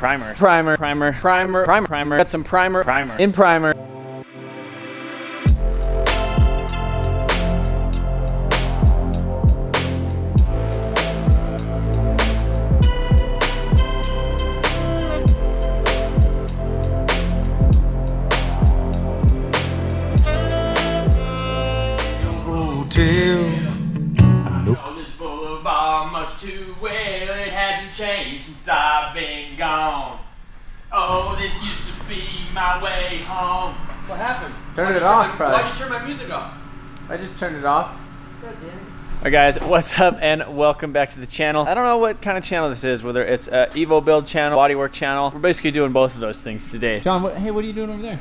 Primer. Got some primer. In primer. Much too well, it hasn't changed since I've been gone. Oh, this used to be my way home. What happened? Turn it off, probably. Why'd you turn my music off? I just turned it off. Alright guys, what's up and welcome back to the channel. I don't know what kind of channel this is, whether it's a Evo Build channel, bodywork channel. We're basically doing both of those things today. John, what are you doing over there?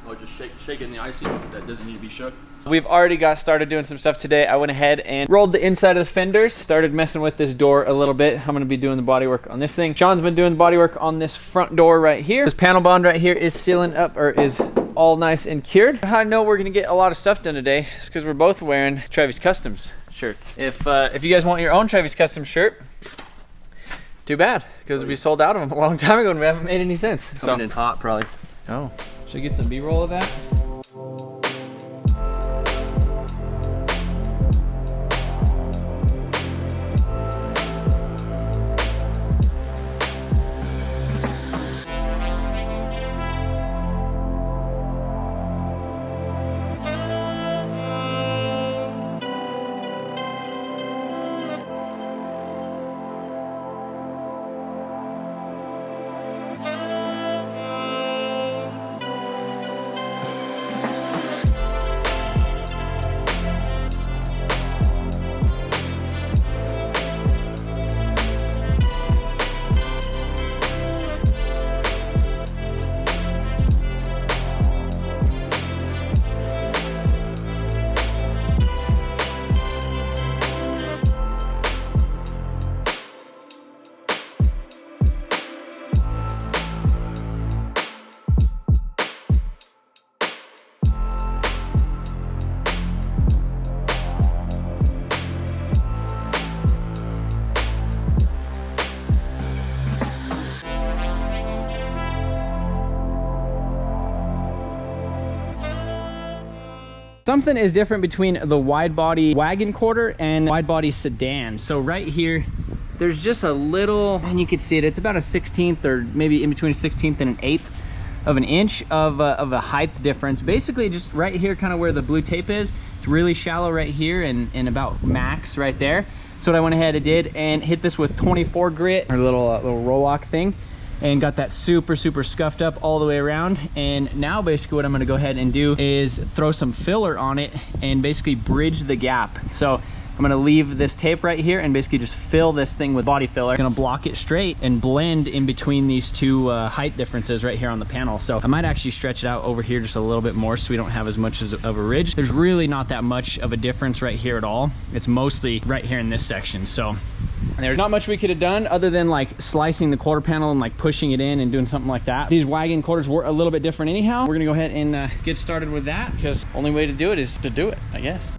Oh, just shaking the icing that doesn't need to be shook. We've already got started doing some stuff today. I went ahead and rolled the inside of the fenders, started messing with this door a little bit. I'm gonna be doing the bodywork on this thing. Sean's been doing the bodywork on this front door right here. This panel bond right here is sealing up, or is all nice and cured. How I know we're gonna get a lot of stuff done today is because we're both wearing Travis Customs shirts. If you guys want your own Travis Custom shirt, too bad, because we sold out of them a long time ago and we haven't made any sense. Coming in hot, probably. Oh, should I get some B-roll of that? Something is different between the wide body wagon quarter and wide body sedan. So right here, there's just a little, and you can see it, it's about a 1/16 or maybe in between a 1/16 and an 1/8 of an inch of a height difference. Basically just right here, kind of where the blue tape is, it's really shallow right here and about max right there. So what I went ahead and did and hit this with 24 grit, or little roll-lock thing, and got that super scuffed up all the way around. And now basically what I'm gonna go ahead and do is throw some filler on it and basically bridge the gap. So I'm gonna leave this tape right here and basically just fill this thing with body filler. I'm gonna block it straight and blend in between these two height differences right here on the panel. So I might actually stretch it out over here just a little bit more so we don't have as much of a ridge. There's really not that much of a difference right here at all. It's mostly right here in this section. So there's not much we could have done other than like slicing the quarter panel and like pushing it in and doing something like that. These wagon quarters were a little bit different anyhow. We're gonna go ahead and get started with that, because only way to do it is to do it, I guess.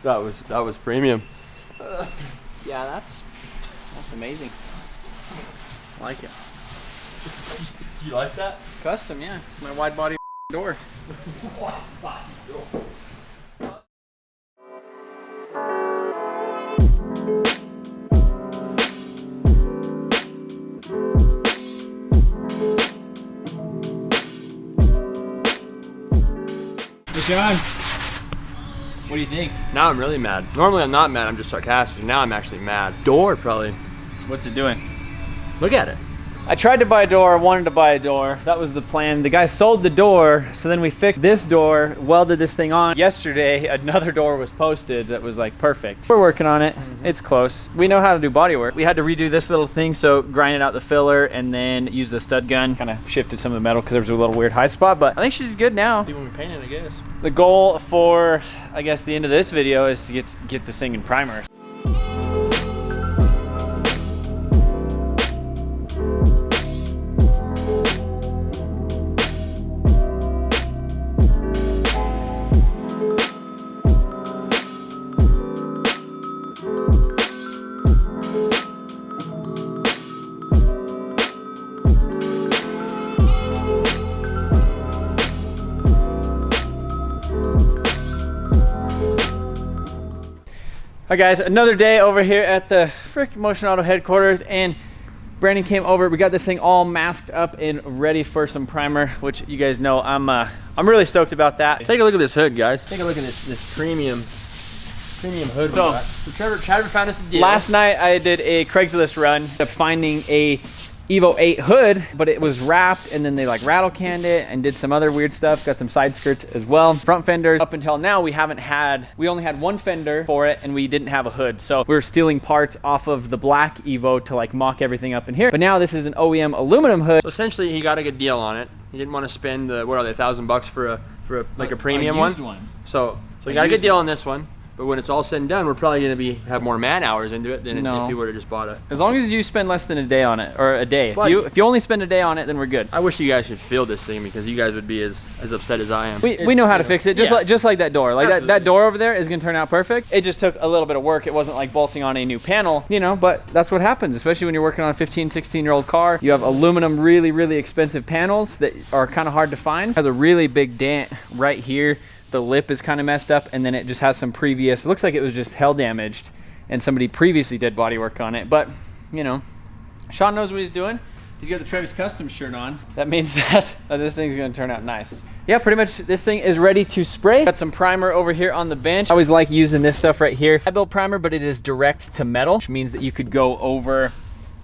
That was premium. Yeah, that's amazing. I like it. You like that? Custom, yeah. My wide body door. John, what do you think? Now I'm really mad. Normally I'm not mad, I'm just sarcastic. Now I'm actually mad. Door, probably. What's it doing? Look at it. I tried to buy a door, wanted to buy a door. That was the plan. The guy sold the door, so then we fixed this door, welded this thing on. Yesterday, another door was posted that was like perfect. We're working on it. It's close. We know how to do body work. We had to redo this little thing, so grinded out the filler and then used the stud gun. Kind of shifted some of the metal because there was a little weird high spot, but I think she's good now. See when we paint it, I guess. The goal for, I guess, the end of this video is to get this thing in primer. All right, guys, another day over here at the frick Motion Auto headquarters, and Brandon came over. We got this thing all masked up and ready for some primer, which you guys know I'm really stoked about that. Take a look at this hood, guys. Take a look at this premium hood. So Trevor found us a deal. Last night I did a Craigslist run of finding a Evo 8 hood, but it was wrapped, and then they like rattle canned it and did some other weird stuff. Got some side skirts as well. Front fenders, up until now we only had one fender for it, and we didn't have a hood. So we were stealing parts off of the black Evo to like mock everything up in here. But now this is an OEM aluminum hood. So essentially he got a good deal on it. He didn't want to spend what are they, $1,000 for a premium one. So he got a good deal on this one. But when it's all said and done, we're probably going to have more man hours into it than if you would have just bought it. As long as you spend less than a day on it, or a day. If you only spend a day on it, then we're good. I wish you guys could feel this thing, because you guys would be as upset as I am. We know how to fix it, just like that door. Like that door over there is going to turn out perfect. It just took a little bit of work. It wasn't like bolting on a new panel, you know, but that's what happens, especially when you're working on a 15, 16-year-old car. You have aluminum, really, really expensive panels that are kind of hard to find. It has a really big dent right here. The lip is kind of messed up, and then it just has some previous, it looks like it was just hell damaged and somebody previously did body work on it. But you know, Sean knows what he's doing. He's got the Travis Custom shirt on. That means that this thing's gonna turn out nice. Yeah, pretty much this thing is ready to spray. Got some primer over here on the bench. I always like using this stuff right here. I built primer, but it is direct to metal, which means that you could go over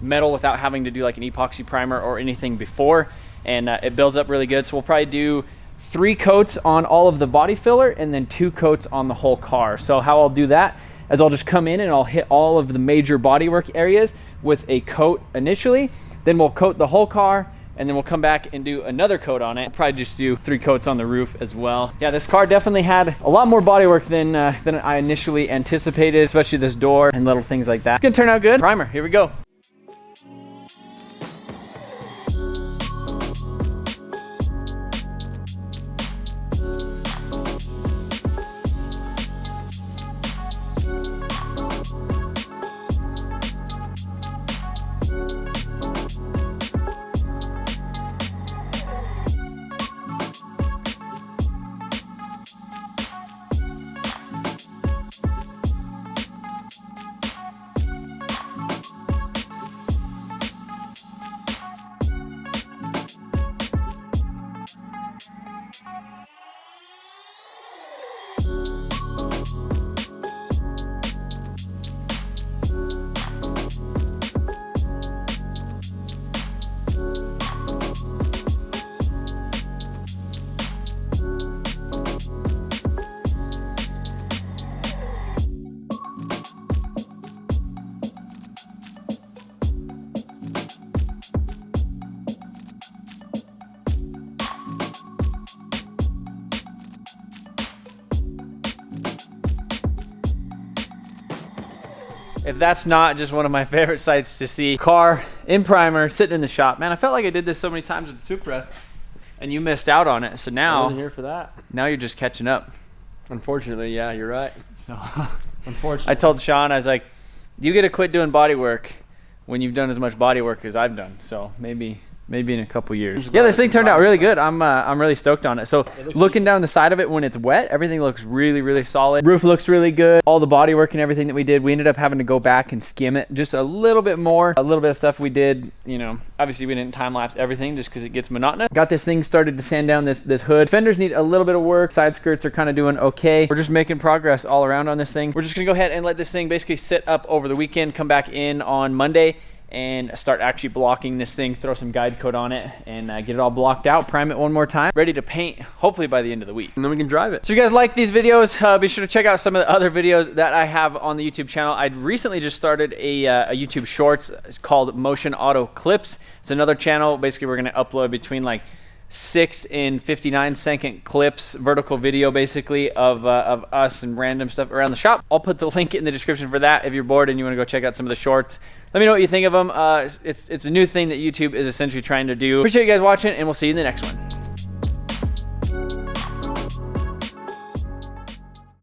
metal without having to do like an epoxy primer or anything before, and it builds up really good. So we'll probably do 3 coats on all of the body filler and then 2 coats on the whole car. So how I'll do that is I'll just come in and I'll hit all of the major bodywork areas with a coat initially, then we'll coat the whole car, and then we'll come back and do another coat on it. I'll probably just do 3 coats on the roof as well. Yeah, this car definitely had a lot more bodywork than I initially anticipated, especially this door and little things like that. It's gonna turn out good. Primer, here we go. If that's not just one of my favorite sights to see, car in primer, sitting in the shop. Man, I felt like I did this so many times with the Supra, and you missed out on it. So now, I wasn't here for that. Now you're just catching up. Unfortunately, yeah, you're right. So Unfortunately. I told Sean, I was like, you get to quit doing body work when you've done as much body work as I've done. So maybe in a couple years. Yeah, this thing turned out really good. I'm really stoked on it. So looking down the side of it when it's wet, everything looks really, really solid. Roof looks really good. All the body work and everything that we did, we ended up having to go back and skim it just a little bit more. A little bit of stuff we did, you know, obviously we didn't time lapse everything just because it gets monotonous. Got this thing started to sand down this hood. Fenders need a little bit of work. Side skirts are kind of doing okay. We're just making progress all around on this thing. We're just gonna go ahead and let this thing basically sit up over the weekend, come back in on Monday, and start actually blocking this thing, throw some guide coat on it, and get it all blocked out, prime it one more time, ready to paint hopefully by the end of the week. And then we can drive it. So if you guys like these videos, be sure to check out some of the other videos that I have on the YouTube channel. I recently just started a YouTube Shorts called Motion Auto Clips. It's another channel. Basically, we're gonna upload between like 6 and 59-second clips, vertical video basically of us and random stuff around the shop. I'll put the link in the description for that if you're bored and you want to go check out some of the shorts. Let me know what you think of them. It's a new thing that YouTube is essentially trying to do. Appreciate you guys watching, and we'll see you in the next one.